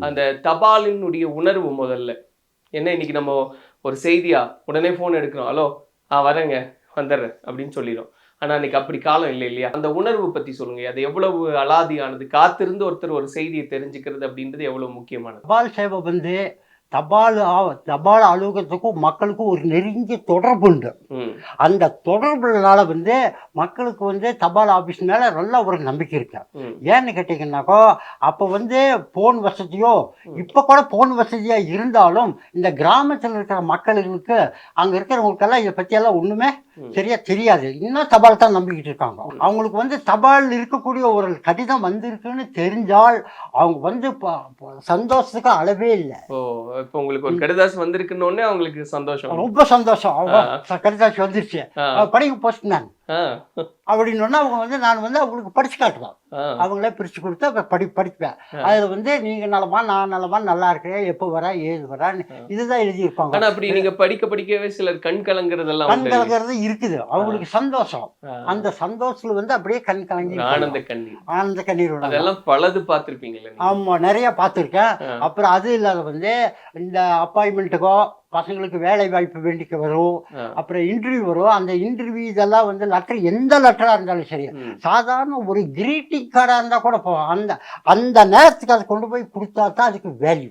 அந்த தபாலினுடைய உணர்வு முதல்ல என்ன, இன்னைக்கு நம்ம ஒரு செய்தியா உடனே போன் எடுக்கிறோம், ஹலோ வரேங்க வந்துடுறேன் அப்படின்னு சொல்லிடும். ஆனா அன்னைக்கு அப்படி காலம் இல்லை இல்லையா? அந்த உணர்வு பத்தி சொல்லுங்க. அது எவ்வளவு அலாதியானது, காத்திருந்து ஒருத்தர் ஒரு செய்தியை தெரிஞ்சுக்கிறது அப்படின்றது எவ்வளவு முக்கியமானது. தபால் சேவை வந்து தபால் அலுவலகத்துக்கும் மக்களுக்கும் ஒரு நெருங்கிய தொடர்பு உண்டு. அந்த தொடர்புனால வந்து மக்களுக்கு வந்து தபால் ஆபீஸ் மேல நல்ல ஒரு நம்பிக்கை இருக்கு. ஏன்னு கேட்டீங்கன்னாக்கோ, அப்ப வந்து போன் வசதியோ இப்ப கூட போன் வசதியா இருந்தாலும் இந்த கிராமத்தில் இருக்கிற மக்களுக்கு அங்க இருக்கிறவங்களுக்கெல்லாம் இதை பத்தி எல்லாம் ஒண்ணுமே சரியா தெரியாது. இன்னும் தபால் தான் நம்பிக்கிட்டு இருக்காங்க. அவங்களுக்கு வந்து தபால் இருக்கக்கூடிய ஒரு கடிதம் வந்திருக்குன்னு தெரிஞ்சால் அவங்க வந்து சந்தோஷத்துக்கு அளவே இல்லை. இப்போ உங்களுக்கு ஒரு கடிதாசு வந்திருக்குன்னு அவங்களுக்கு சந்தோஷம், ரொம்ப சந்தோஷம். அவங்க கடிதாசு வந்துருச்சு, படிக்க போஸ்ட் மேன் அப்படின்னு அவங்க வந்து நான் வந்து அவங்களுக்கு படிச்சு காட்டுவேன். அவங்களே பிரிச்சு கொடுத்து படிப்பேன். அதுல வந்து நீங்க நலமா நான் நலமா நல்லா இருக்கிறேன், எப்போ வரா ஏது வரான்னு இதுதான் எழுதியிருப்பாங்க. ஆனா அப்படி நீங்க படிக்கவே சிலர் கண் கலங்குறதெல்லாம் கலங்குறது இருக்குது. அவங்களுக்கு சந்தோஷம். அந்த சந்தோஷத்துல வந்து அப்படியே கண் கலங்கி ஆனந்த கண்ணீர் அதெல்லாம் பலது பார்த்திருப்பீங்களா? ஆமா, நிறைய பார்த்திருக்கேன். அப்புறம் அது இல்லாத வந்து இந்த அப்பாயின்மெண்ட்டுக்கோ பசங்களுக்கு வேலை வாய்ப்பு வேண்டிக்க வரும், அப்புறம் இன்டர்வியூ வரும். அந்த இன்டர்வியூ இதெல்லாம் வந்து லெட்டர், எந்த லெட்டரா இருந்தாலும் சரி, சாதாரண ஒரு கிரீட்டிங் கார்டா இருந்தா கூட போவோம். அந்த நேரத்துக்கு அதை கொண்டு போய் கொடுத்தா தான் அதுக்கு வேல்யூ.